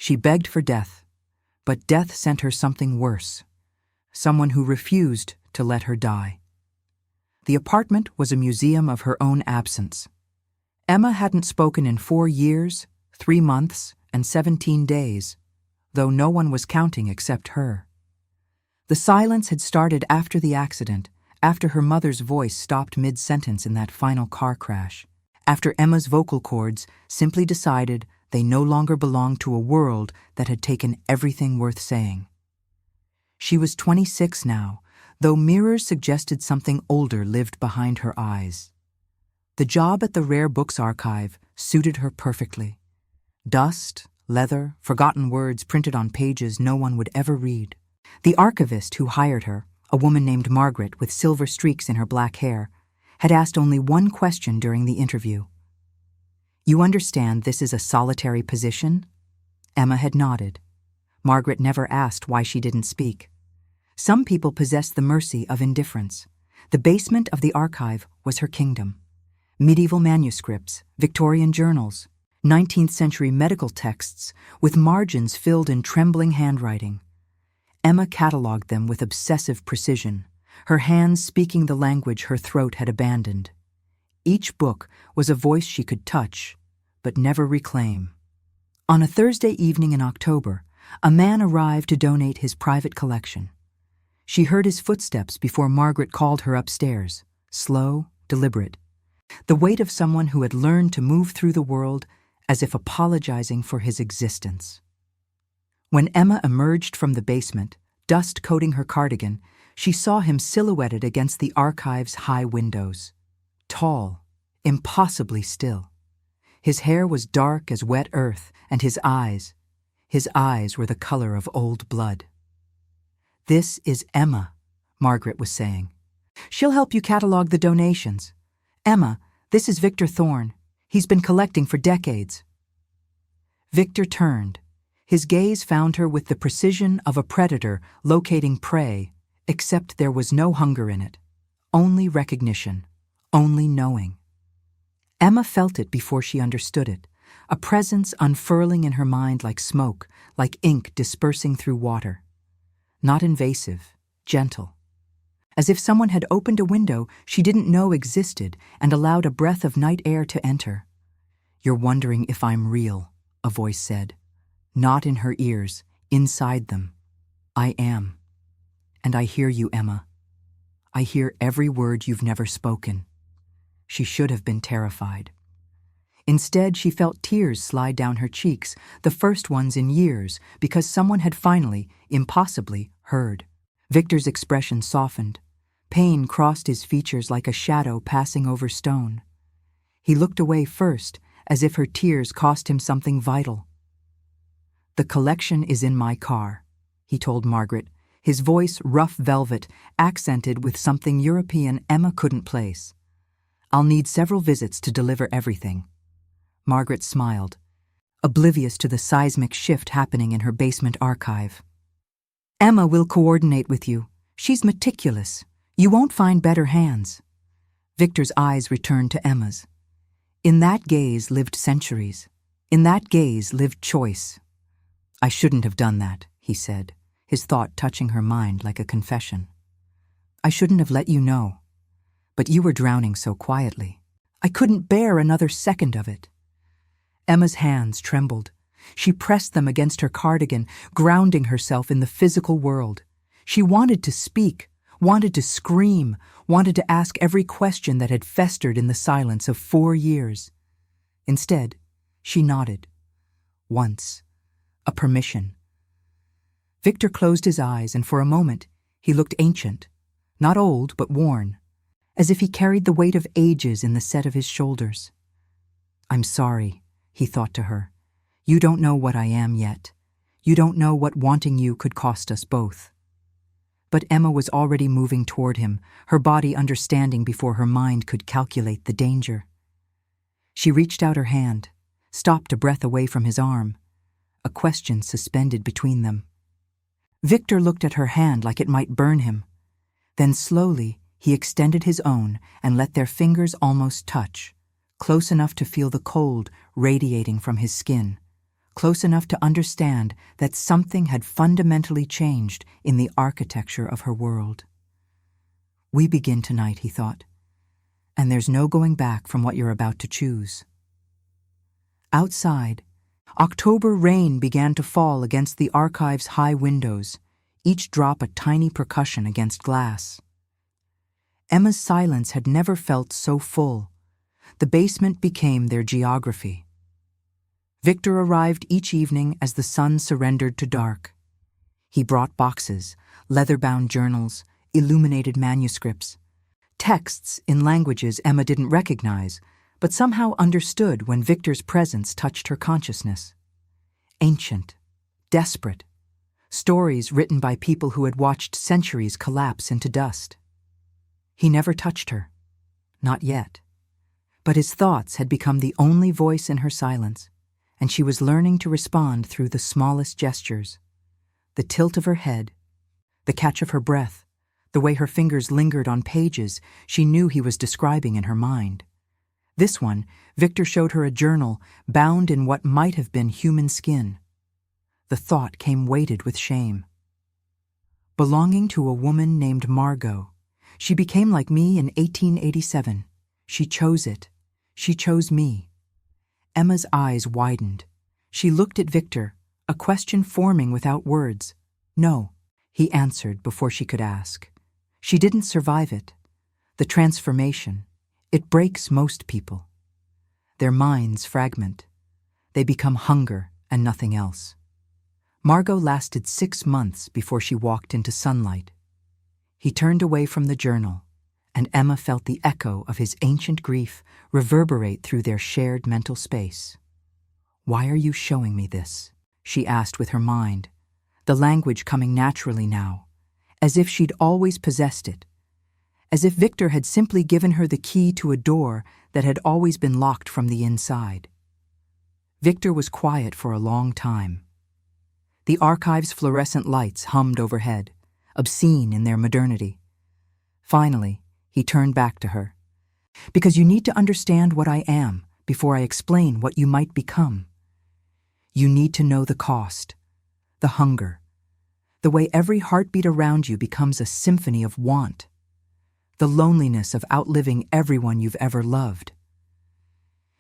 She begged for death, but death sent her something worse, someone who refused to let her die. The apartment was a museum of her own absence. Emma hadn't spoken in 4 years, 3 months, and 17 days, though no one was counting except her. The silence had started after the accident, after her mother's voice stopped mid-sentence in that final car crash, after Emma's vocal cords simply decided they no longer belonged to a world that had taken everything worth saying. She was 26 now, though mirrors suggested something older lived behind her eyes. The job at the Rare Books Archive suited her perfectly. Dust, leather, forgotten words printed on pages no one would ever read. The archivist who hired her, a woman named Margaret with silver streaks in her black hair, had asked only one question during the interview. "You understand this is a solitary position?" Emma had nodded. Margaret never asked why she didn't speak. Some people possessed the mercy of indifference. The basement of the archive was her kingdom. Medieval manuscripts, Victorian journals, 19th century medical texts with margins filled in trembling handwriting. Emma catalogued them with obsessive precision, her hands speaking the language her throat had abandoned. Each book was a voice she could touch, but never reclaim. On a Thursday evening in October, a man arrived to donate his private collection. She heard his footsteps before Margaret called her upstairs, slow, deliberate, the weight of someone who had learned to move through the world as if apologizing for his existence. When Emma emerged from the basement, dust coating her cardigan, she saw him silhouetted against the archive's high windows. Tall, impossibly still. His hair was dark as wet earth, and his eyes were the color of old blood. "This is Emma," Margaret was saying. "She'll help you catalog the donations. Emma, this is Victor Thorne. He's been collecting for decades." Victor turned. His gaze found her with the precision of a predator locating prey, except there was no hunger in it. Only recognition. Only knowing. Emma felt it before she understood it, a presence unfurling in her mind like smoke, like ink dispersing through water. Not invasive, gentle. As if someone had opened a window she didn't know existed and allowed a breath of night air to enter. "You're wondering if I'm real," a voice said. Not in her ears, inside them. "I am. And I hear you, Emma. I hear every word you've never spoken." She should have been terrified. Instead, she felt tears slide down her cheeks, the first ones in years, because someone had finally, impossibly, heard. Victor's expression softened. Pain crossed his features like a shadow passing over stone. He looked away first, as if her tears cost him something vital. "The collection is in my car," he told Margaret, his voice rough velvet, accented with something European Emma couldn't place. "I'll need several visits to deliver everything." Margaret smiled, oblivious to the seismic shift happening in her basement archive. "Emma will coordinate with you. She's meticulous. You won't find better hands." Victor's eyes returned to Emma's. In that gaze lived centuries. In that gaze lived choice. "I shouldn't have done that," he said, his thought touching her mind like a confession. "I shouldn't have let you know. But you were drowning so quietly. I couldn't bear another second of it." Emma's hands trembled. She pressed them against her cardigan, grounding herself in the physical world. She wanted to speak, wanted to scream, wanted to ask every question that had festered in the silence of 4 years. Instead, she nodded. Once. A permission. Victor closed his eyes, and for a moment, he looked ancient. Not old, but worn. As if he carried the weight of ages in the set of his shoulders. "I'm sorry," he thought to her. "You don't know what I am yet. You don't know what wanting you could cost us both." But Emma was already moving toward him, her body understanding before her mind could calculate the danger. She reached out her hand, stopped a breath away from his arm, a question suspended between them. Victor looked at her hand like it might burn him. Then slowly, he extended his own and let their fingers almost touch, close enough to feel the cold radiating from his skin, close enough to understand that something had fundamentally changed in the architecture of her world. We begin tonight, he thought, and there's no going back from what you're about to choose. Outside, October rain began to fall against the archive's high windows, each drop a tiny percussion against glass. Emma's silence had never felt so full. The basement became their geography. Victor arrived each evening as the sun surrendered to dark. He brought boxes, leather-bound journals, illuminated manuscripts, texts in languages Emma didn't recognize, but somehow understood when Victor's presence touched her consciousness. Ancient, desperate, stories written by people who had watched centuries collapse into dust. He never touched her, not yet, but his thoughts had become the only voice in her silence, and she was learning to respond through the smallest gestures. The tilt of her head, the catch of her breath, the way her fingers lingered on pages she knew he was describing in her mind. This one, Victor showed her a journal bound in what might have been human skin. The thought came weighted with shame. Belonging to a woman named Margot, she became like me in 1887. She chose it. She chose me. Emma's eyes widened. She looked at Victor, a question forming without words. No, he answered before she could ask. She didn't survive it. The transformation, it breaks most people. Their minds fragment. They become hunger and nothing else. Margot lasted 6 months before she walked into sunlight. He turned away from the journal, and Emma felt the echo of his ancient grief reverberate through their shared mental space. "Why are you showing me this?" she asked with her mind, the language coming naturally now, as if she'd always possessed it, as if Victor had simply given her the key to a door that had always been locked from the inside. Victor was quiet for a long time. The archive's fluorescent lights hummed overhead, obscene in their modernity. Finally, he turned back to her. "Because you need to understand what I am before I explain what you might become. You need to know the cost, the hunger, the way every heartbeat around you becomes a symphony of want, the loneliness of outliving everyone you've ever loved."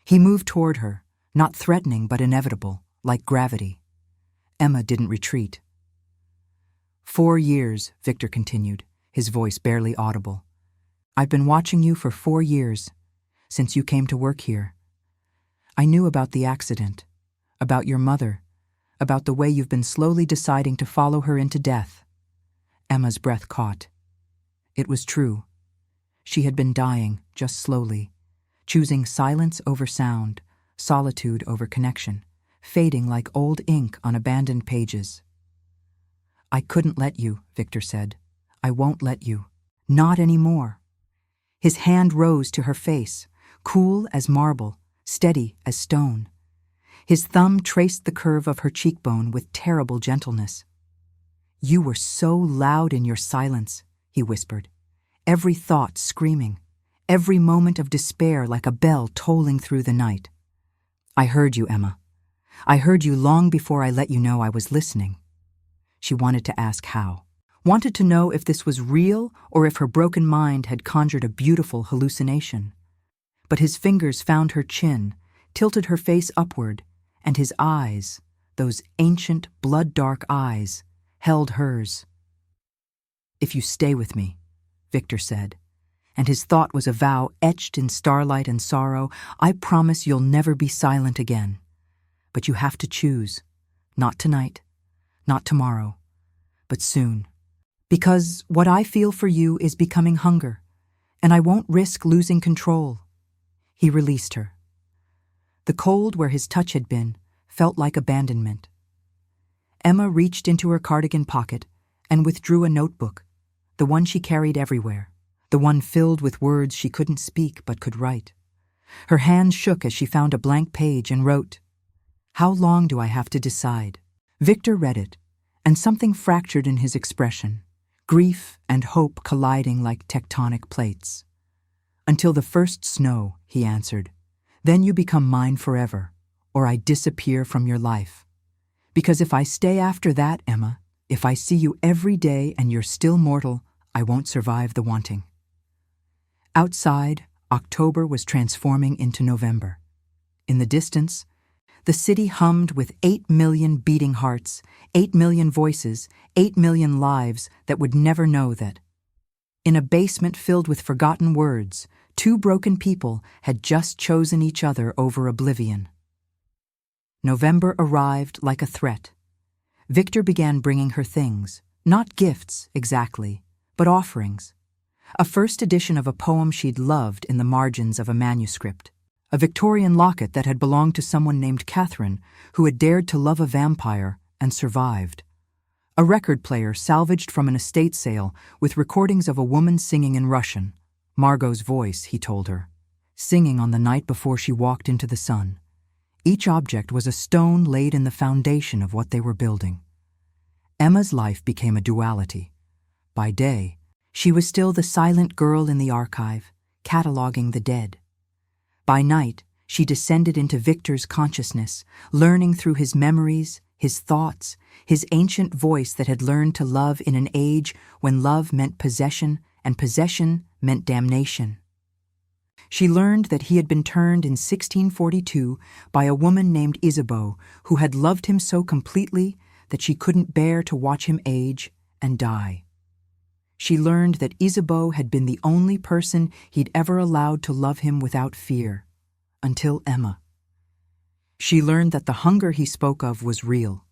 He moved toward her, not threatening but inevitable, like gravity. Emma didn't retreat. 4 years, Victor continued, his voice barely audible. "I've been watching you for 4 years, since you came to work here. I knew about the accident, about your mother, about the way you've been slowly deciding to follow her into death." Emma's breath caught. It was true. She had been dying, just slowly, choosing silence over sound, solitude over connection, fading like old ink on abandoned pages. "I couldn't let you," Victor said. "I won't let you. Not anymore." His hand rose to her face, cool as marble, steady as stone. His thumb traced the curve of her cheekbone with terrible gentleness. "You were so loud in your silence," he whispered, every thought screaming, every moment of despair like a bell tolling through the night. "I heard you, Emma. I heard you long before I let you know I was listening." She wanted to ask how. Wanted to know if this was real or if her broken mind had conjured a beautiful hallucination. But his fingers found her chin, tilted her face upward, and his eyes, those ancient, blood-dark eyes, held hers. "If you stay with me," Victor said, and his thought was a vow etched in starlight and sorrow, "I promise you'll never be silent again. But you have to choose. Not tonight, not tomorrow, but soon. Because what I feel for you is becoming hunger, and I won't risk losing control." He released her. The cold where his touch had been felt like abandonment. Emma reached into her cardigan pocket and withdrew a notebook, the one she carried everywhere, the one filled with words she couldn't speak but could write. Her hands shook as she found a blank page and wrote, "How long do I have to decide?" Victor read it, and something fractured in his expression, grief and hope colliding like tectonic plates. "Until the first snow," he answered. "Then you become mine forever, or I disappear from your life." Because if I stay after that, Emma, if I see you every day and you're still mortal, I won't survive the wanting." Outside, October was transforming into November. In the distance, the city hummed with 8 million beating hearts, 8 million voices, 8 million lives that would never know that. In a basement filled with forgotten words, 2 broken people had just chosen each other over oblivion. November arrived like a threat. Victor began bringing her things, not gifts exactly, but offerings. A first edition of a poem she'd loved in the margins of a manuscript. A Victorian locket that had belonged to someone named Catherine, who had dared to love a vampire and survived. A record player salvaged from an estate sale with recordings of a woman singing in Russian. Margot's voice, he told her, singing on the night before she walked into the sun. Each object was a stone laid in the foundation of what they were building. Emma's life became a duality. By day, she was still the silent girl in the archive, cataloging the dead. By night, she descended into Victor's consciousness, learning through his memories, his thoughts, his ancient voice that had learned to love in an age when love meant possession and possession meant damnation. She learned that he had been turned in 1642 by a woman named Isabeau, who had loved him so completely that she couldn't bear to watch him age and die. She learned that Isabeau had been the only person he'd ever allowed to love him without fear, until Emma. She learned that the hunger he spoke of was real.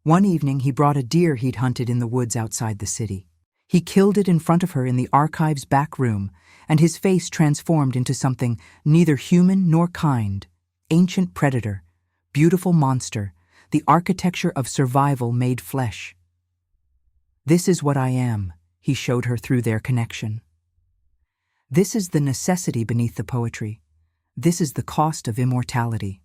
One evening he brought a deer he'd hunted in the woods outside the city. He killed it in front of her in the archive's back room, and his face transformed into something neither human nor kind, ancient predator, beautiful monster, the architecture of survival made flesh. "This is what I am," he showed her through their connection. "This is the necessity beneath the poetry. This is the cost of immortality."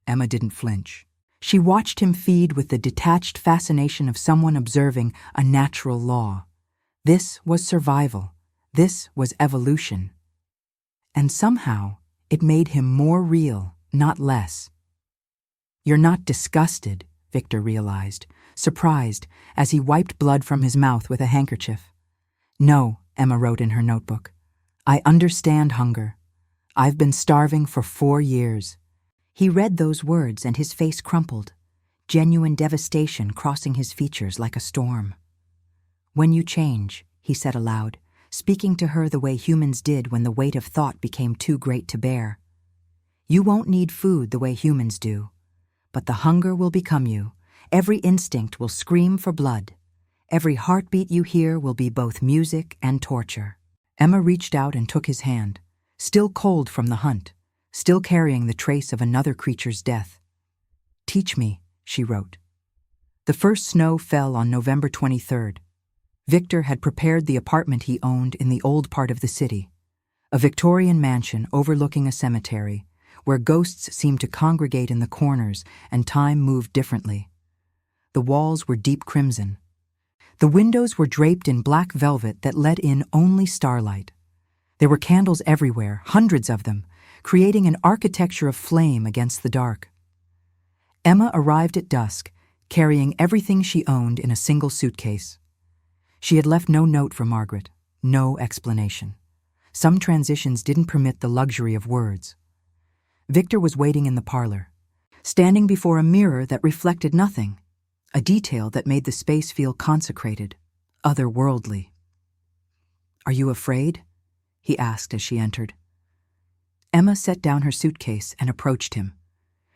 Emma didn't flinch. She watched him feed with the detached fascination of someone observing a natural law. This was survival. This was evolution. And somehow, it made him more real, not less. "You're not disgusted," Victor realized, surprised, as he wiped blood from his mouth with a handkerchief. "No," Emma wrote in her notebook. "I understand hunger. I've been starving for 4 years. He read those words and his face crumpled, genuine devastation crossing his features like a storm. "When you change," he said aloud, speaking to her the way humans did when the weight of thought became too great to bear. "You won't need food the way humans do, but the hunger will become you. Every instinct will scream for blood. Every heartbeat you hear will be both music and torture." Emma reached out and took his hand, still cold from the hunt, still carrying the trace of another creature's death. "Teach me," she wrote. The first snow fell on November 23rd. Victor had prepared the apartment he owned in the old part of the city, a Victorian mansion overlooking a cemetery, where ghosts seemed to congregate in the corners and time moved differently. The walls were deep crimson. The windows were draped in black velvet that let in only starlight. There were candles everywhere, hundreds of them, creating an architecture of flame against the dark. Emma arrived at dusk, carrying everything she owned in a single suitcase. She had left no note for Margaret, no explanation. Some transitions didn't permit the luxury of words. Victor was waiting in the parlor, standing before a mirror that reflected nothing, a detail that made the space feel consecrated, otherworldly. "Are you afraid?" he asked as she entered. Emma set down her suitcase and approached him.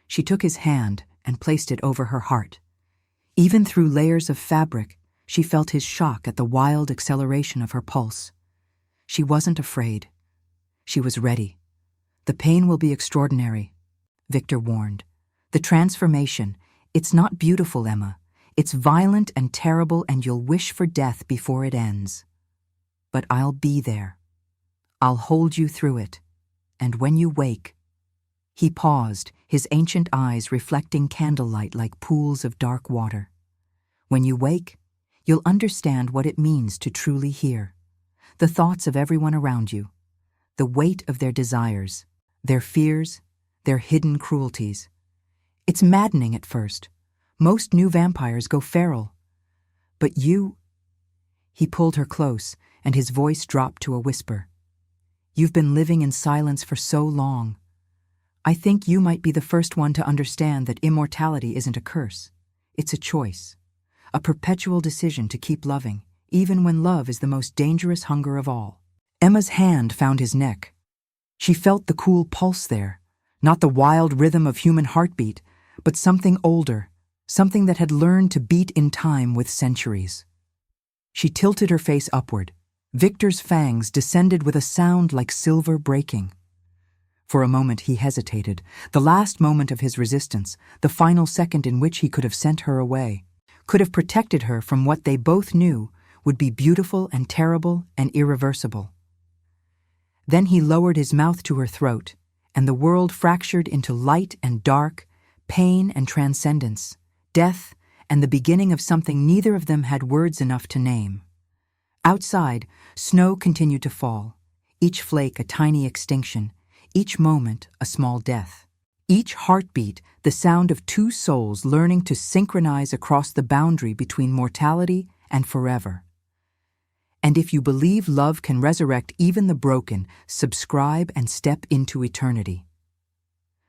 She took his hand and placed it over her heart. Even through layers of fabric, she felt his shock at the wild acceleration of her pulse. She wasn't afraid. She was ready. "The pain will be extraordinary," Victor warned. "The transformation, it's not beautiful, Emma. It's violent and terrible, and you'll wish for death before it ends. But I'll be there. I'll hold you through it. And when you wake—" He paused, his ancient eyes reflecting candlelight like pools of dark water. "When you wake, you'll understand what it means to truly hear. The thoughts of everyone around you, the weight of their desires, their fears, their hidden cruelties. It's maddening at first. Most new vampires go feral. But you—" He pulled her close, and his voice dropped to a whisper. "You've been living in silence for so long. I think you might be the first one to understand that immortality isn't a curse. It's a choice, a perpetual decision to keep loving, even when love is the most dangerous hunger of all." Emma's hand found his neck. She felt the cool pulse there, not the wild rhythm of human heartbeat, but something older, something that had learned to beat in time with centuries. She tilted her face upward. Victor's fangs descended with a sound like silver breaking. For a moment he hesitated, the last moment of his resistance, the final second in which he could have sent her away, could have protected her from what they both knew would be beautiful and terrible and irreversible. Then he lowered his mouth to her throat, and the world fractured into light and dark, pain and transcendence, death and the beginning of something neither of them had words enough to name. Outside, snow continued to fall, each flake a tiny extinction, each moment a small death. Each heartbeat the sound of two souls learning to synchronize across the boundary between mortality and forever. And if you believe love can resurrect even the broken, subscribe and step into eternity.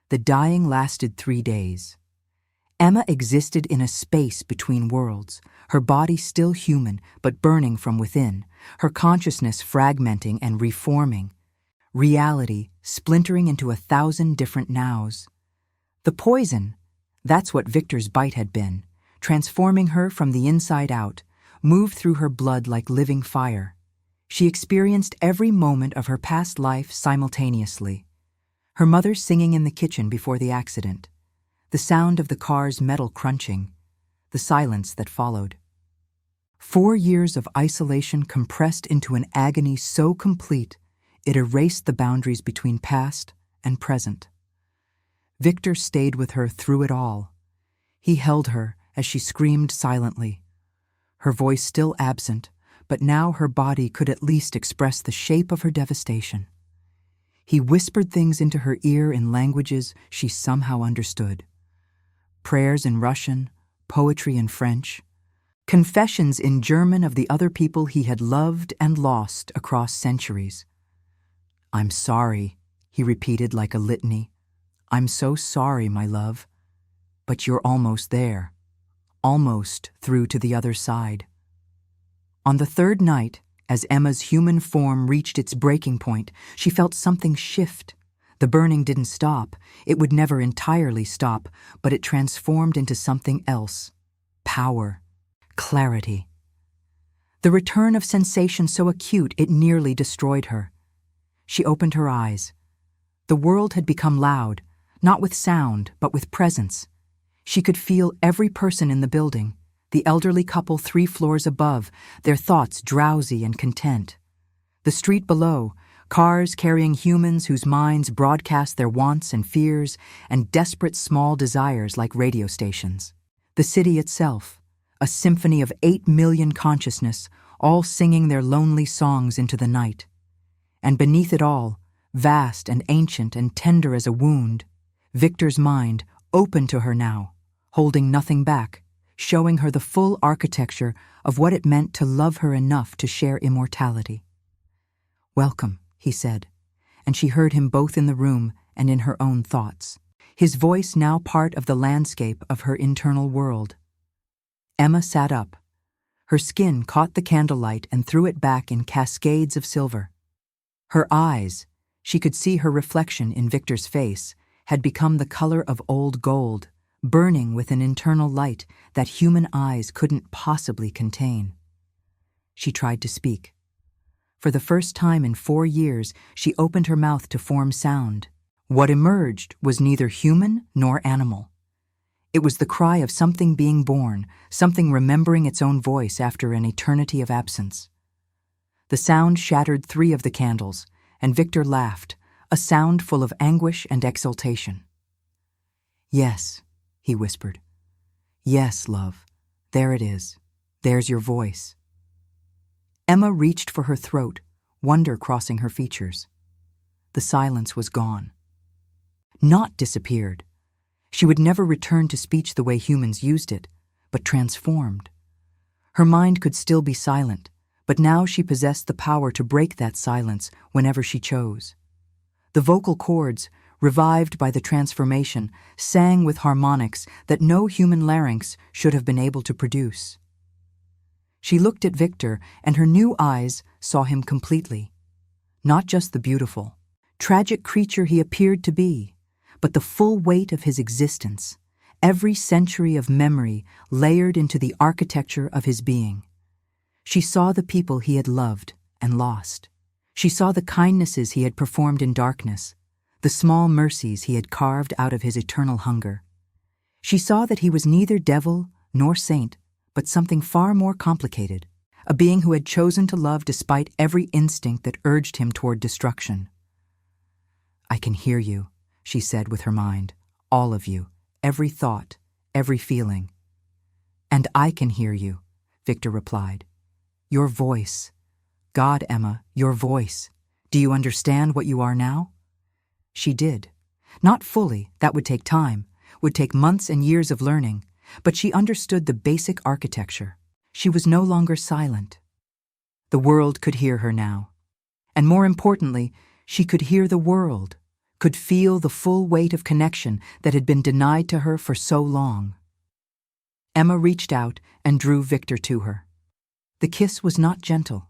The dying lasted 3 days. Emma existed in a space between worlds, her body still human but burning from within, her consciousness fragmenting and reforming, reality splintering into 1,000 different nows. The poison, that's what Victor's bite had been, transforming her from the inside out, moved through her blood like living fire. She experienced every moment of her past life simultaneously. Her mother singing in the kitchen before the accident, the sound of the car's metal crunching, the silence that followed. 4 years of isolation compressed into an agony so complete it erased the boundaries between past and present. Victor stayed with her through it all. He held her as she screamed silently, her voice still absent, but now her body could at least express the shape of her devastation. He whispered things into her ear in languages she somehow understood. Prayers in Russian, poetry in French, confessions in German of the other people he had loved and lost across centuries. "I'm sorry," he repeated like a litany. "I'm so sorry, my love. But you're almost there. Almost through to the other side." On the 3rd night, as Emma's human form reached its breaking point, she felt something shift. The burning didn't stop. It would never entirely stop, but it transformed into something else. Power. Clarity. The return of sensation so acute it nearly destroyed her. She opened her eyes. The world had become loud, not with sound, but with presence. She could feel every person in the building, the elderly couple 3 floors above, their thoughts drowsy and content. The street below, cars carrying humans whose minds broadcast their wants and fears and desperate small desires like radio stations. The city itself, a symphony of 8 million consciousness, all singing their lonely songs into the night. And beneath it all, vast and ancient and tender as a wound, Victor's mind, open to her now, holding nothing back, showing her the full architecture of what it meant to love her enough to share immortality. "Welcome," he said, and she heard him both in the room and in her own thoughts, his voice now part of the landscape of her internal world. Emma sat up. Her skin caught the candlelight and threw it back in cascades of silver. Her eyes, she could see her reflection in Victor's face, had become the color of old gold, burning with an internal light that human eyes couldn't possibly contain. She tried to speak. For the first time in 4 years, she opened her mouth to form sound. What emerged was neither human nor animal. It was the cry of something being born, something remembering its own voice after an eternity of absence. The sound shattered 3 of the candles, and Victor laughed, a sound full of anguish and exultation. "Yes," he whispered. "Yes, love. There it is. There's your voice." Emma reached for her throat, wonder crossing her features. The silence was gone. Not disappeared. She would never return to speech the way humans used it, but transformed. Her mind could still be silent, but now she possessed the power to break that silence whenever she chose. The vocal cords, revived by the transformation, sang with harmonics that no human larynx should have been able to produce. She looked at Victor, and her new eyes saw him completely. Not just the beautiful, tragic creature he appeared to be, but the full weight of his existence, every century of memory layered into the architecture of his being. She saw the people he had loved and lost. She saw the kindnesses he had performed in darkness, the small mercies he had carved out of his eternal hunger. She saw that he was neither devil nor saint, but something far more complicated, a being who had chosen to love despite every instinct that urged him toward destruction. "I can hear you," she said with her mind, "all of you, every thought, every feeling." "And I can hear you," Victor replied. "Your voice. God, Emma, your voice. Do you understand what you are now?" She did. Not fully, that would take time, would take months and years of learning, but she understood the basic architecture. She was no longer silent. The world could hear her now. And more importantly, she could hear the world, could feel the full weight of connection that had been denied to her for so long. Emma reached out and drew Victor to her. The kiss was not gentle.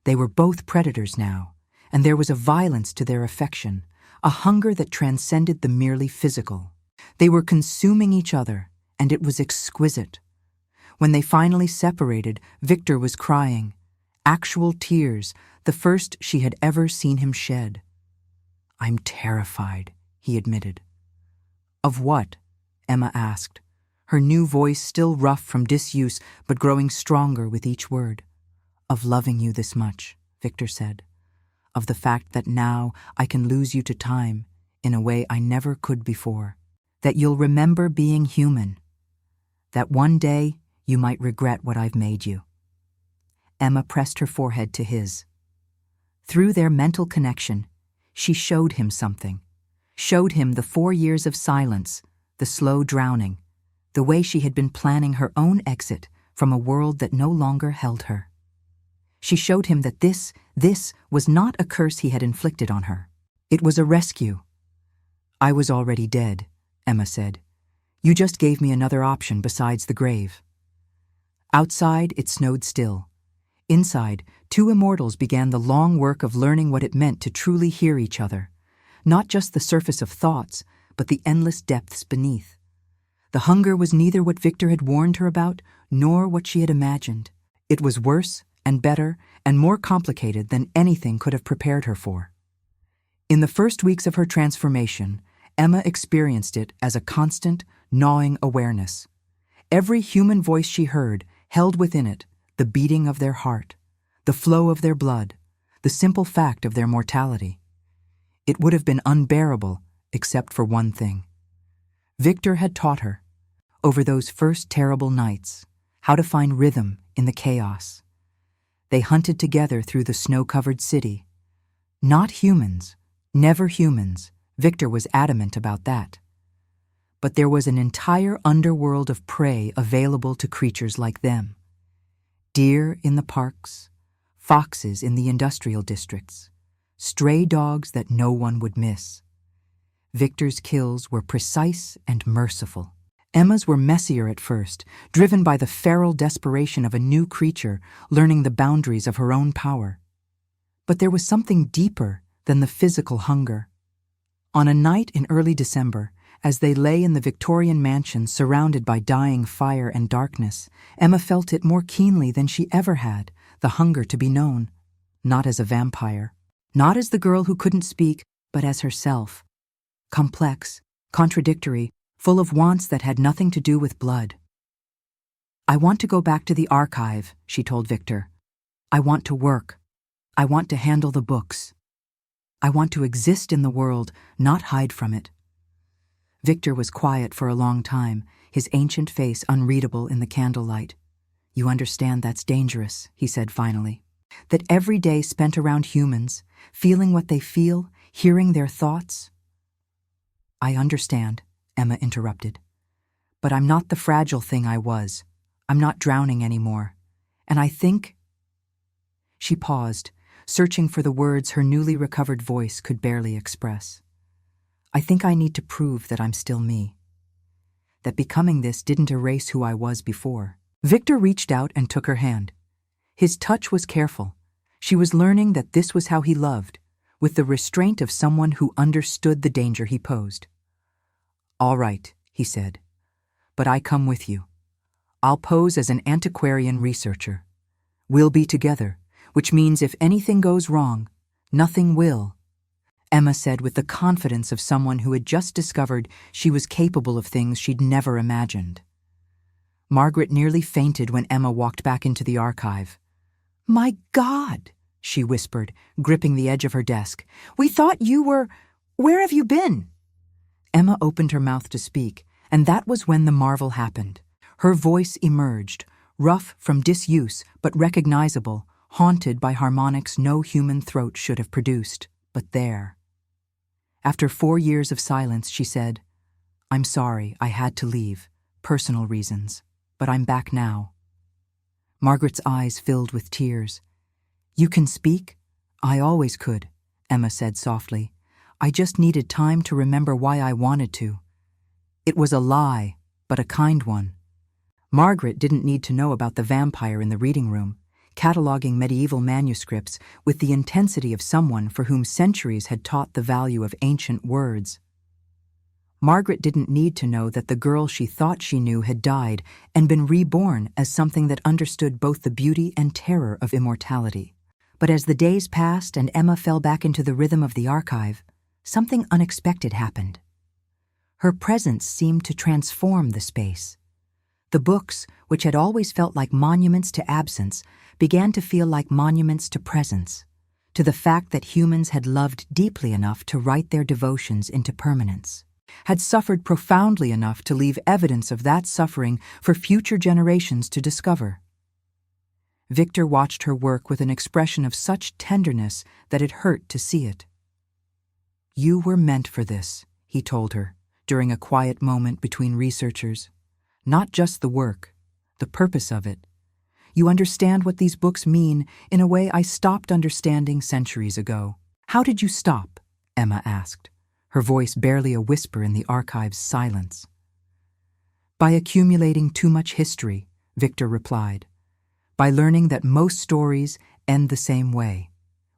They were both predators now, and there was a violence to their affection, a hunger that transcended the merely physical. They were consuming each other, and it was exquisite. When they finally separated, Victor was crying, actual tears, the first she had ever seen him shed. "I'm terrified," he admitted. "Of what?" Emma asked, her new voice still rough from disuse but growing stronger with each word. "Of loving you this much," Victor said. "Of the fact that now I can lose you to time in a way I never could before. That you'll remember being human. That one day you might regret what I've made you." Emma pressed her forehead to his. Through their mental connection, she showed him something. Showed him the 4 years of silence, the slow drowning, the way she had been planning her own exit from a world that no longer held her. She showed him that this was not a curse he had inflicted on her. It was a rescue. "I was already dead," Emma said. "You just gave me another option besides the grave." Outside, it snowed still. Inside, two immortals began the long work of learning what it meant to truly hear each other, not just the surface of thoughts, but the endless depths beneath. The hunger was neither what Victor had warned her about, nor what she had imagined. It was worse and better and more complicated than anything could have prepared her for. In the first weeks of her transformation, Emma experienced it as a constant, gnawing awareness. Every human voice she heard held within it the beating of their heart, the flow of their blood, the simple fact of their mortality. It would have been unbearable except for one thing. Victor had taught her, over those first terrible nights, how to find rhythm in the chaos. They hunted together through the snow-covered city. Not humans, never humans, Victor was adamant about that. But there was an entire underworld of prey available to creatures like them. Deer in the parks, foxes in the industrial districts, stray dogs that no one would miss. Victor's kills were precise and merciful. Emma's were messier at first, driven by the feral desperation of a new creature learning the boundaries of her own power. But there was something deeper than the physical hunger. On a night in early December, as they lay in the Victorian mansion surrounded by dying fire and darkness, Emma felt it more keenly than she ever had, the hunger to be known, not as a vampire, not as the girl who couldn't speak, but as herself. Complex, contradictory, full of wants that had nothing to do with blood. "I want to go back to the archive," she told Victor. "I want to work. I want to handle the books. I want to exist in the world, not hide from it." Victor was quiet for a long time, his ancient face unreadable in the candlelight. "You understand that's dangerous," he said finally. "That every day spent around humans, feeling what they feel, hearing their thoughts." "I understand," Emma interrupted. "But I'm not the fragile thing I was. I'm not drowning anymore. And I think—" She paused, searching for the words her newly recovered voice could barely express. "I think I need to prove that I'm still me. That becoming this didn't erase who I was before." Victor reached out and took her hand. His touch was careful. She was learning that this was how he loved, with the restraint of someone who understood the danger he posed. "All right," he said, "but I come with you. I'll pose as an antiquarian researcher. We'll be together, which means if anything goes wrong, nothing will," Emma said with the confidence of someone who had just discovered she was capable of things she'd never imagined. Margaret nearly fainted when Emma walked back into the archive. "My God," she whispered, gripping the edge of her desk. "We thought you were— Where have you been?" Emma opened her mouth to speak, and that was when the marvel happened. Her voice emerged, rough from disuse but recognizable, haunted by harmonics no human throat should have produced, but there. After 4 years of silence, she said, "I'm sorry, I had to leave, personal reasons, but I'm back now." Margaret's eyes filled with tears. "You can speak? I always could," Emma said softly. "I just needed time to remember why I wanted to. It was a lie, but a kind one." Margaret didn't need to know about the vampire in the reading room, cataloging medieval manuscripts with the intensity of someone for whom centuries had taught the value of ancient words. Margaret didn't need to know that the girl she thought she knew had died and been reborn as something that understood both the beauty and terror of immortality. But as the days passed and Emma fell back into the rhythm of the archive, something unexpected happened. Her presence seemed to transform the space. The books, which had always felt like monuments to absence, began to feel like monuments to presence, to the fact that humans had loved deeply enough to write their devotions into permanence, had suffered profoundly enough to leave evidence of that suffering for future generations to discover. Victor watched her work with an expression of such tenderness that it hurt to see it. "You were meant for this," he told her, during a quiet moment between researchers. "Not just the work, the purpose of it. You understand what these books mean in a way I stopped understanding centuries ago." "How did you stop?" Emma asked, her voice barely a whisper in the archive's silence. "By accumulating too much history," Victor replied. "By learning that most stories end the same way,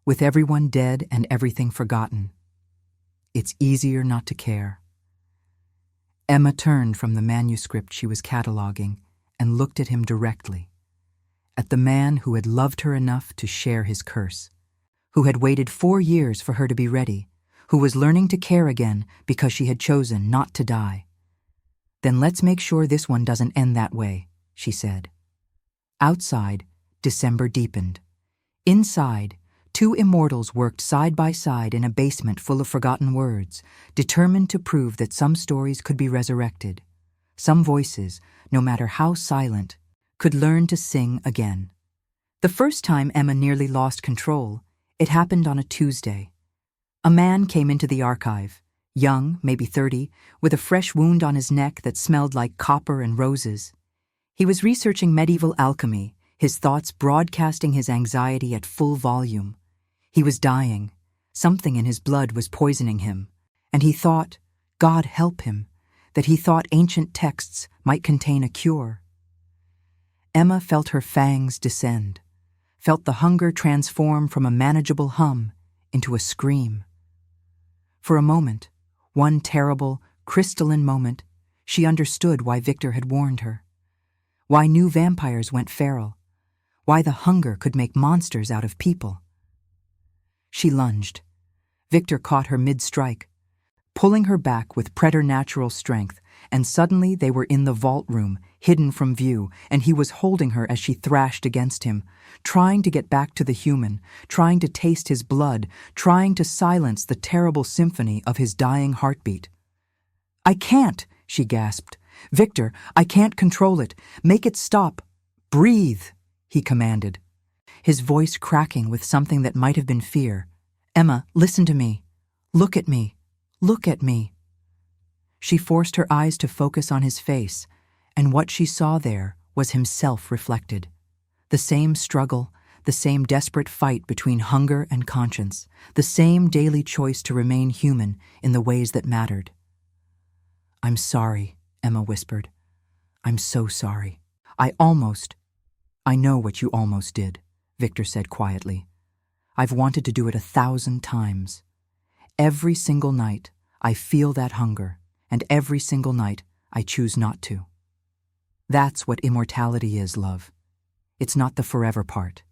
with everyone dead and everything forgotten. It's easier not to care." Emma turned from the manuscript she was cataloging and looked at him directly, at the man who had loved her enough to share his curse, who had waited 4 years for her to be ready, who was learning to care again because she had chosen not to die. "Then let's make sure this one doesn't end that way," she said. Outside, December deepened. Inside, 2 immortals worked side by side in a basement full of forgotten words, determined to prove that some stories could be resurrected. Some voices, no matter how silent, could learn to sing again. The first time Emma nearly lost control, it happened on a Tuesday. A man came into the archive, young, maybe 30, with a fresh wound on his neck that smelled like copper and roses. He was researching medieval alchemy, his thoughts broadcasting his anxiety at full volume. He was dying. Something in his blood was poisoning him, and he thought, God help him, that he thought ancient texts might contain a cure. Emma felt her fangs descend, felt the hunger transform from a manageable hum into a scream. For a moment, one terrible, crystalline moment, she understood why Victor had warned her, why new vampires went feral, why the hunger could make monsters out of people. She lunged. Victor caught her mid-strike, pulling her back with preternatural strength, and suddenly they were in the vault room, hidden from view, and he was holding her as she thrashed against him, trying to get back to the human, trying to taste his blood, trying to silence the terrible symphony of his dying heartbeat. "I can't," she gasped. "Victor, I can't control it. Make it stop. Breathe," he commanded, his voice cracking with something that might have been fear. "Emma, listen to me. Look at me. Look at me." She forced her eyes to focus on his face, and what she saw there was himself reflected. The same struggle, the same desperate fight between hunger and conscience, the same daily choice to remain human in the ways that mattered. "I'm sorry," Emma whispered. "I'm so sorry. I know what you almost did," Victor said quietly. "I've wanted to do it 1,000 times. Every single night, I feel that hunger, and every single night, I choose not to. That's what immortality is, love. It's not the forever part.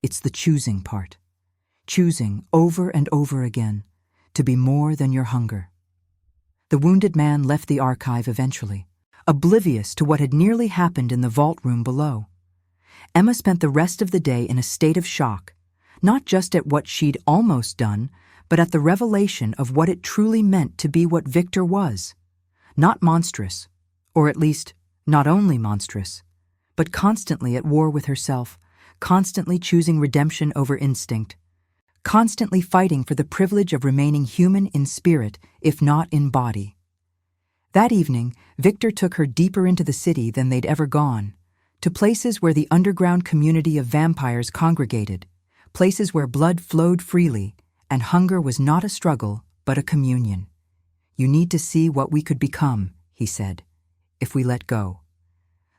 It's the choosing part. Choosing over and over again to be more than your hunger." The wounded man left the archive eventually, oblivious to what had nearly happened in the vault room below. Emma spent the rest of the day in a state of shock, not just at what she'd almost done, but at the revelation of what it truly meant to be what Victor was. Not monstrous, or at least not only monstrous, but constantly at war with herself, constantly choosing redemption over instinct, constantly fighting for the privilege of remaining human in spirit, if not in body. That evening, Victor took her deeper into the city than they'd ever gone, to places where the underground community of vampires congregated, places where blood flowed freely, and hunger was not a struggle, but a communion. "You need to see what we could become," he said, "if we let go."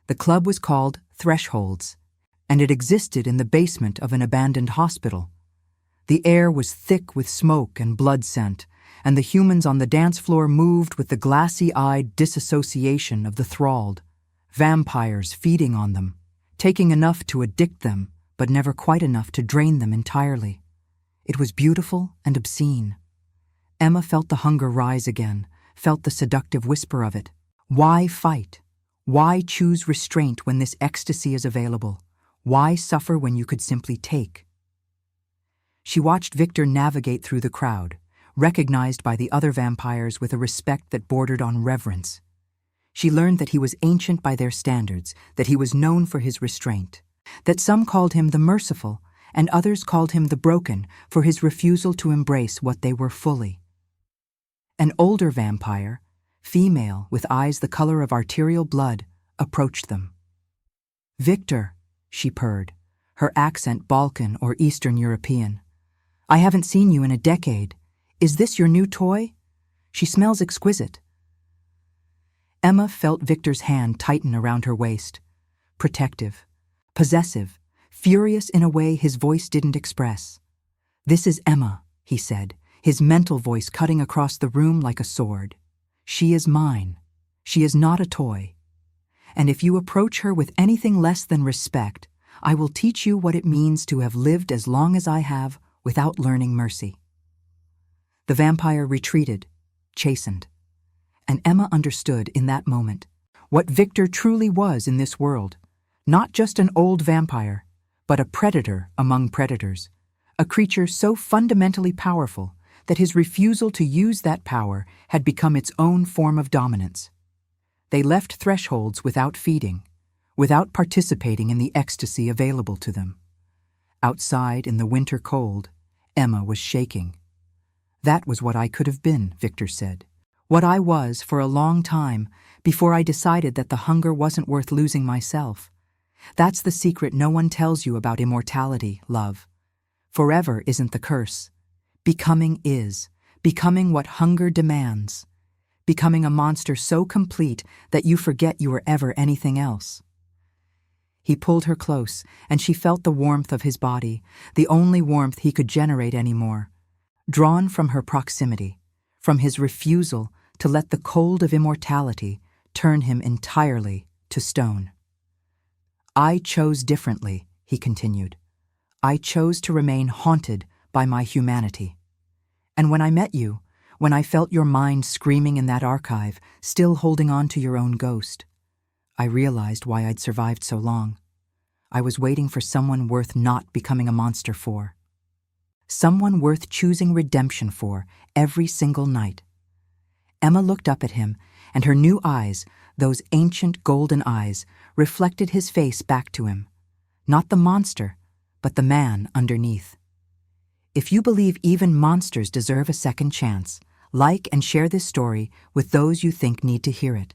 The club was called Thresholds, and it existed in the basement of an abandoned hospital. The air was thick with smoke and blood scent, and the humans on the dance floor moved with the glassy-eyed disassociation of the thralled, vampires feeding on them, taking enough to addict them, but never quite enough to drain them entirely. It was beautiful and obscene. Emma felt the hunger rise again, felt the seductive whisper of it. Why fight? Why choose restraint when this ecstasy is available? Why suffer when you could simply take? She watched Victor navigate through the crowd, recognized by the other vampires with a respect that bordered on reverence. She learned that he was ancient by their standards, that he was known for his restraint, that some called him the merciful, and others called him the broken for his refusal to embrace what they were fully. An older vampire, female with eyes the color of arterial blood, approached them. "Victor," she purred, her accent Balkan or Eastern European. "I haven't seen you in a decade. Is this your new toy? She smells exquisite." Emma felt Victor's hand tighten around her waist, protective, possessive, furious in a way his voice didn't express. "This is Emma," he said, his mental voice cutting across the room like a sword. "She is mine. She is not a toy. And if you approach her with anything less than respect, I will teach you what it means to have lived as long as I have without learning mercy." The vampire retreated, chastened, and Emma understood in that moment what Victor truly was in this world, not just an old vampire, but a predator among predators, a creature so fundamentally powerful that his refusal to use that power had become its own form of dominance. They left Thresholds without feeding, without participating in the ecstasy available to them. Outside in the winter cold, Emma was shaking. "That was what I could have been," Victor said. "What I was for a long time before I decided that the hunger wasn't worth losing myself. That's the secret no one tells you about immortality, love. Forever isn't the curse. Becoming is. Becoming what hunger demands. Becoming a monster so complete that you forget you were ever anything else." He pulled her close, and she felt the warmth of his body, the only warmth he could generate anymore, drawn from her proximity, from his refusal to let the cold of immortality turn him entirely to stone. "I chose differently," he continued. "I chose to remain haunted by my humanity. And when I met you, when I felt your mind screaming in that archive, still holding on to your own ghost, I realized why I'd survived so long. I was waiting for someone worth not becoming a monster for. Someone worth choosing redemption for every single night." Emma looked up at him, and her new eyes, those ancient golden eyes, reflected his face back to him. Not the monster, but the man underneath. "If you believe even monsters deserve a second chance, Like and share this story with those you think need to hear it.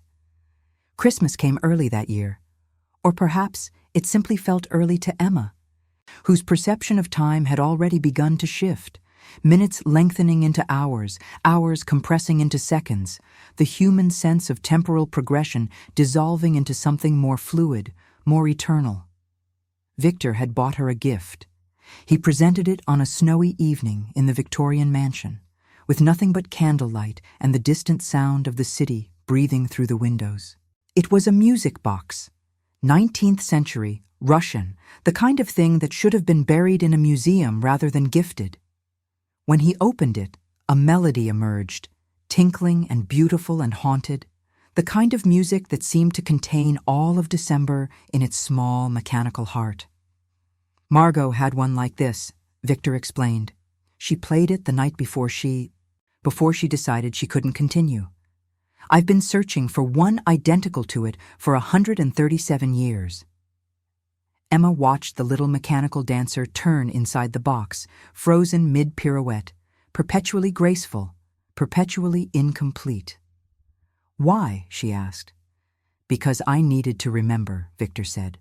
Christmas came early that year, or perhaps it simply felt early to Emma, whose perception of time had already begun to shift, minutes lengthening into hours, hours compressing into seconds, the human sense of temporal progression dissolving into something more fluid, more eternal. Victor had bought her a gift. He presented it on a snowy evening in the Victorian mansion, with nothing but candlelight and the distant sound of the city breathing through the windows. It was a music box, 19th century, Russian, the kind of thing that should have been buried in a museum rather than gifted. When he opened it, a melody emerged, tinkling and beautiful and haunted, the kind of music that seemed to contain all of December in its small, mechanical heart. Margot had one like this, Victor explained. She played it the night before she decided she couldn't continue. I've been searching for one identical to it for 137 years. Emma watched the little mechanical dancer turn inside the box, frozen mid-pirouette, perpetually graceful, perpetually incomplete. Why? She asked. Because I needed to remember, Victor said,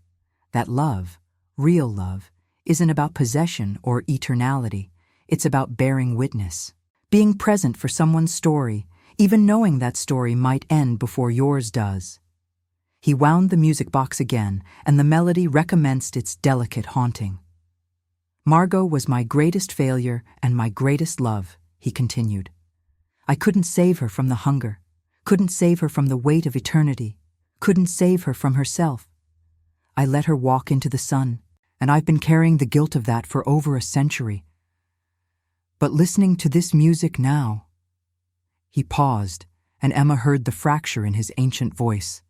that love, real love, isn't about possession or eternality. It's about bearing witness, being present for someone's story, even knowing that story might end before yours does. He wound the music box again, and the melody recommenced its delicate haunting. Margot was my greatest failure and my greatest love, he continued. I couldn't save her from the hunger, couldn't save her from the weight of eternity, couldn't save her from herself. I let her walk into the sun, and I've been carrying the guilt of that for over a century. But listening to this music now... He paused, and Emma heard the fracture in his ancient voice.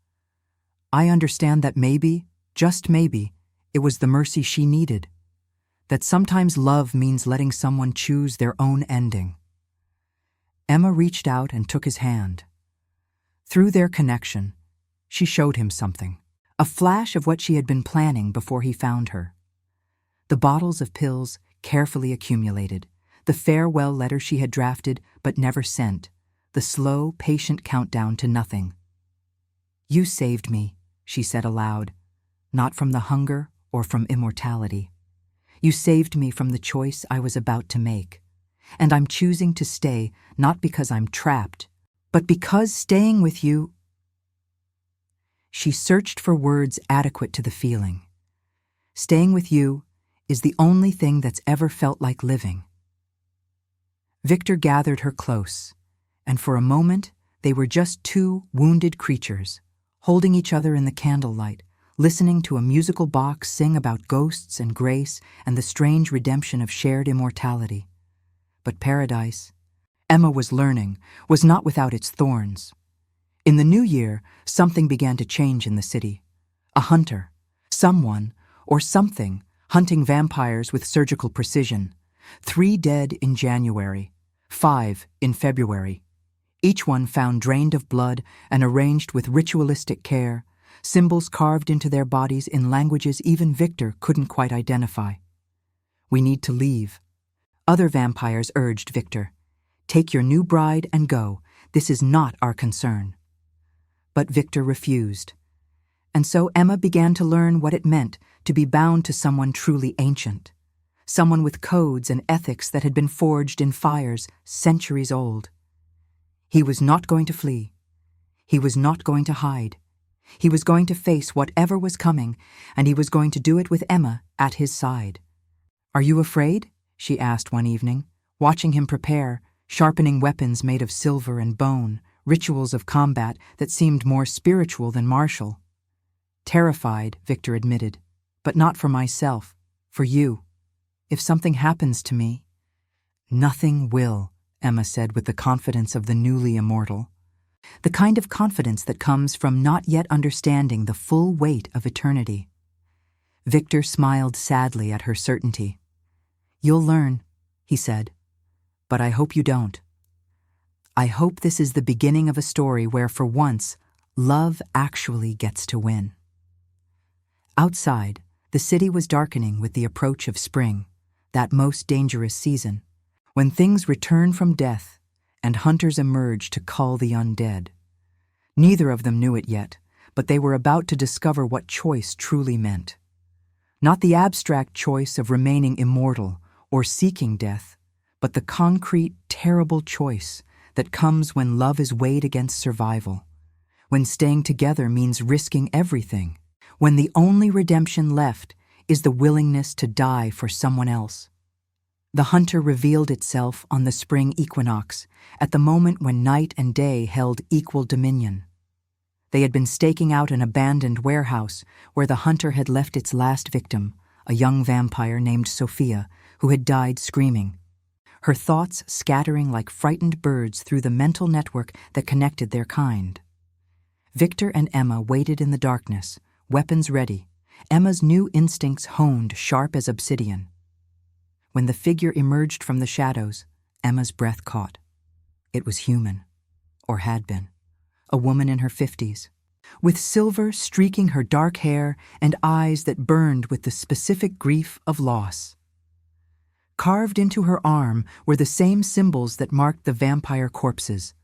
I understand that maybe, just maybe, it was the mercy she needed. That sometimes love means letting someone choose their own ending. Emma reached out and took his hand. Through their connection, she showed him something, a flash of what she had been planning before he found her. The bottles of pills carefully accumulated, the farewell letter she had drafted but never sent, the slow, patient countdown to nothing. You saved me, she said aloud, not from the hunger or from immortality. You saved me from the choice I was about to make. And I'm choosing to stay not because I'm trapped, but because staying with you... She searched for words adequate to the feeling. Staying with you is the only thing that's ever felt like living. Victor gathered her close, and for a moment they were just two wounded creatures, holding each other in the candlelight, listening to a musical box sing about ghosts and grace and the strange redemption of shared immortality. But paradise, Emma was learning, was not without its thorns. In the new year, something began to change in the city. A hunter, someone, or something, hunting vampires with surgical precision. 3 dead in January, 5 in February. Each one found drained of blood and arranged with ritualistic care, symbols carved into their bodies in languages even Victor couldn't quite identify. We need to leave. Other vampires urged Victor. Take your new bride and go. This is not our concern. But Victor refused. And so Emma began to learn what it meant to be bound to someone truly ancient, someone with codes and ethics that had been forged in fires centuries old. He was not going to flee. He was not going to hide. He was going to face whatever was coming, and he was going to do it with Emma at his side. Are you afraid? She asked one evening, watching him prepare, sharpening weapons made of silver and bone, rituals of combat that seemed more spiritual than martial. Terrified, Victor admitted, but not for myself, for you. If something happens to me... Nothing will, Emma said with the confidence of the newly immortal. The kind of confidence that comes from not yet understanding the full weight of eternity. Victor smiled sadly at her certainty. You'll learn, he said, but I hope you don't. I hope this is the beginning of a story where, for once, love actually gets to win. Outside, the city was darkening with the approach of spring, that most dangerous season, when things return from death and hunters emerged to cull the undead. Neither of them knew it yet, but they were about to discover what choice truly meant. Not the abstract choice of remaining immortal or seeking death, but the concrete, terrible choice that comes when love is weighed against survival, when staying together means risking everything, when the only redemption left is the willingness to die for someone else. The hunter revealed itself on the spring equinox, at the moment when night and day held equal dominion. They had been staking out an abandoned warehouse where the hunter had left its last victim, a young vampire named Sophia, who had died screaming, her thoughts scattering like frightened birds through the mental network that connected their kind. Victor and Emma waited in the darkness, weapons ready, Emma's new instincts honed sharp as obsidian. When the figure emerged from the shadows, Emma's breath caught. It was human, or had been, a woman in her 50s, with silver streaking her dark hair and eyes that burned with the specific grief of loss. Carved into her arm were the same symbols that marked the vampire corpses,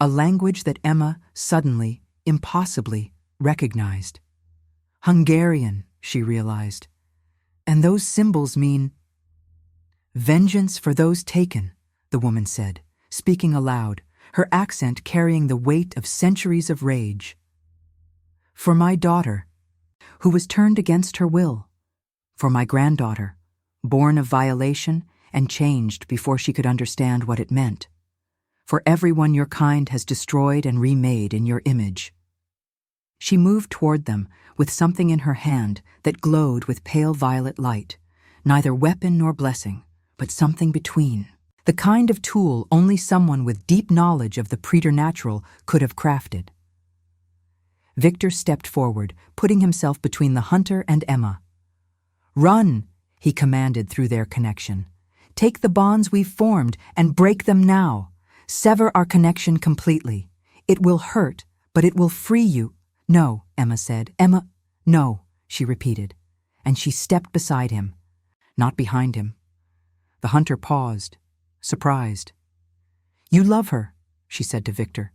a language that Emma suddenly, impossibly, recognized. Hungarian, she realized. And those symbols mean vengeance for those taken, the woman said, speaking aloud, her accent carrying the weight of centuries of rage. For my daughter, who was turned against her will. For my granddaughter, born of violation and changed before she could understand what it meant. For everyone your kind has destroyed and remade in your image. She moved toward them with something in her hand that glowed with pale violet light, neither weapon nor blessing, but something between, the kind of tool only someone with deep knowledge of the preternatural could have crafted. Victor stepped forward, putting himself between the hunter and Emma. "Run," he commanded through their connection. "Take the bonds we've formed and break them now. Sever our connection completely. It will hurt, but it will free you." "No," Emma said. "Emma, no," she repeated, and she stepped beside him, not behind him. The hunter paused, surprised. "You love her," she said to Victor.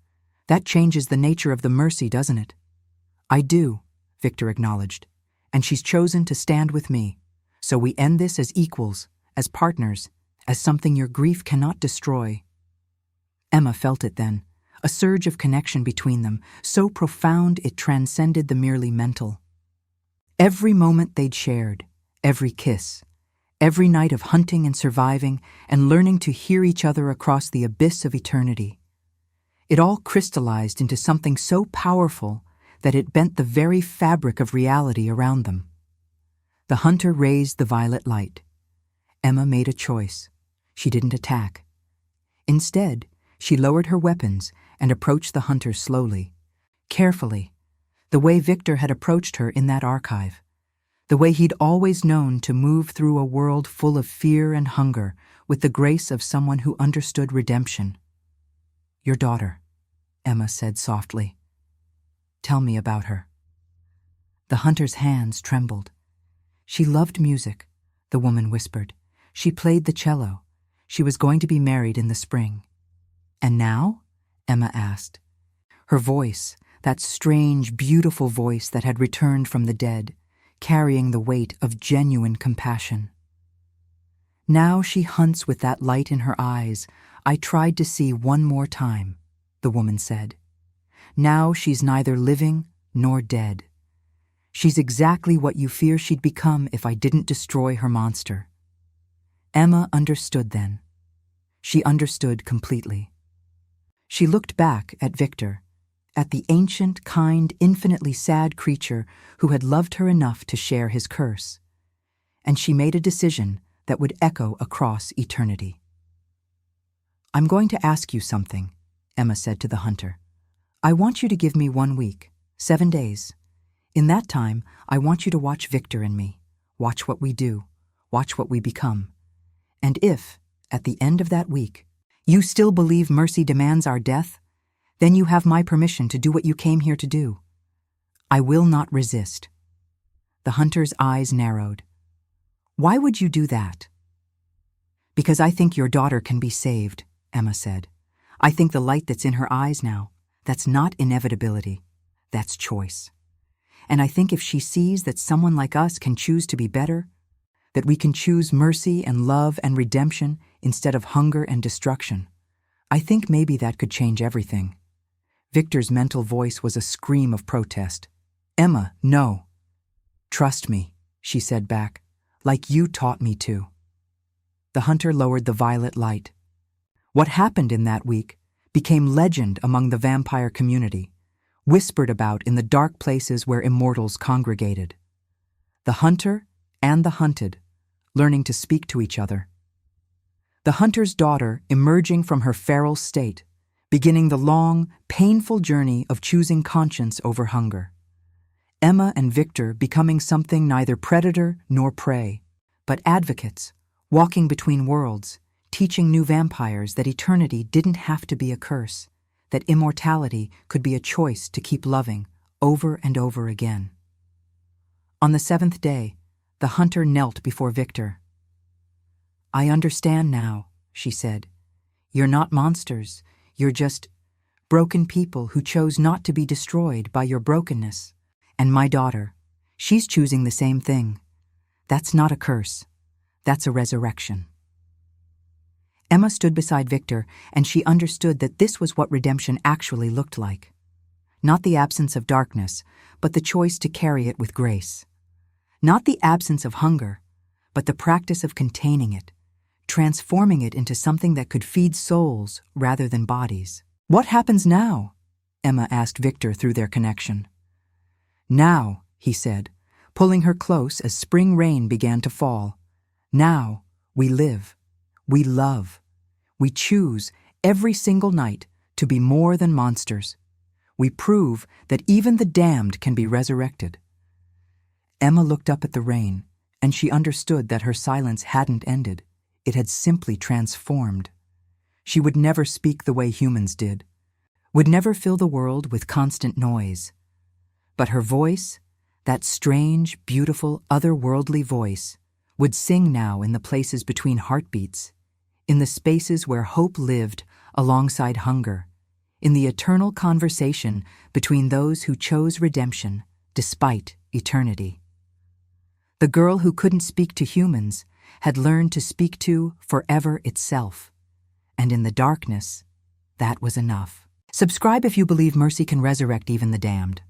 "That changes the nature of the mercy, doesn't it?" "I do," Victor acknowledged, "and she's chosen to stand with me. So we end this as equals, as partners, as something your grief cannot destroy." Emma felt it then, a surge of connection between them, so profound it transcended the merely mental. Every moment they'd shared, every kiss, every night of hunting and surviving and learning to hear each other across the abyss of eternity. It all crystallized into something so powerful that it bent the very fabric of reality around them. The hunter raised the violet light. Emma made a choice. She didn't attack. Instead, she lowered her weapons and approached the hunter slowly, carefully, the way Victor had approached her in that archive, the way he'd always known to move through a world full of fear and hunger with the grace of someone who understood redemption. "Your daughter," Emma said softly. "Tell me about her." The hunter's hands trembled. "She loved music," the woman whispered. "She played the cello. She was going to be married in the spring." "And now?" Emma asked. Her voice, that strange, beautiful voice that had returned from the dead, carrying the weight of genuine compassion. "Now she hunts with that light in her eyes I tried to see one more time," the woman said. "Now she's neither living nor dead. She's exactly what you fear she'd become if I didn't destroy her monster." Emma understood then. She understood completely. She looked back at Victor, at the ancient, kind, infinitely sad creature who had loved her enough to share his curse, and she made a decision that would echo across eternity. "I'm going to ask you something," Emma said to the hunter. "I want you to give me 1 week, 7 days. In that time, I want you to watch Victor and me, watch what we do, watch what we become. And if, at the end of that week, you still believe mercy demands our death, then you have my permission to do what you came here to do. I will not resist." The hunter's eyes narrowed. "Why would you do that?" "Because I think your daughter can be saved," Emma said. I think the light that's in her eyes now, that's not inevitability, that's choice. And I think if she sees that someone like us can choose to be better, that we can choose mercy and love and redemption instead of hunger and destruction, I think maybe that could change everything. Victor's mental voice was a scream of protest. Emma, no. Trust me, she said back, like you taught me to. The hunter lowered the violet light. What happened in that week became legend among the vampire community, whispered about in the dark places where immortals congregated. The hunter and the hunted, learning to speak to each other. The hunter's daughter emerging from her feral state, beginning the long, painful journey of choosing conscience over hunger. Emma and Victor becoming something neither predator nor prey, but advocates, walking between worlds, teaching new vampires that eternity didn't have to be a curse, that immortality could be a choice to keep loving over and over again. On the 7th day, the hunter knelt before Victor. I understand now, she said. You're not monsters, you're just broken people who chose not to be destroyed by your brokenness. And my daughter, she's choosing the same thing. That's not a curse, that's a resurrection. Emma stood beside Victor, and she understood that this was what redemption actually looked like. Not the absence of darkness, but the choice to carry it with grace. Not the absence of hunger, but the practice of containing it, transforming it into something that could feed souls rather than bodies. What happens now? Emma asked Victor through their connection. Now, he said, pulling her close as spring rain began to fall. Now, we live, we love, we choose every single night to be more than monsters. We prove that even the damned can be resurrected. Emma looked up at the rain, and she understood that her silence hadn't ended. It had simply transformed. She would never speak the way humans did, would never fill the world with constant noise. But her voice, that strange, beautiful, otherworldly voice, would sing now in the places between heartbeats, in the spaces where hope lived alongside hunger, in the eternal conversation between those who chose redemption despite eternity. The girl who couldn't speak to humans had learned to speak to forever itself, and in the darkness, that was enough. Subscribe if you believe mercy can resurrect even the damned.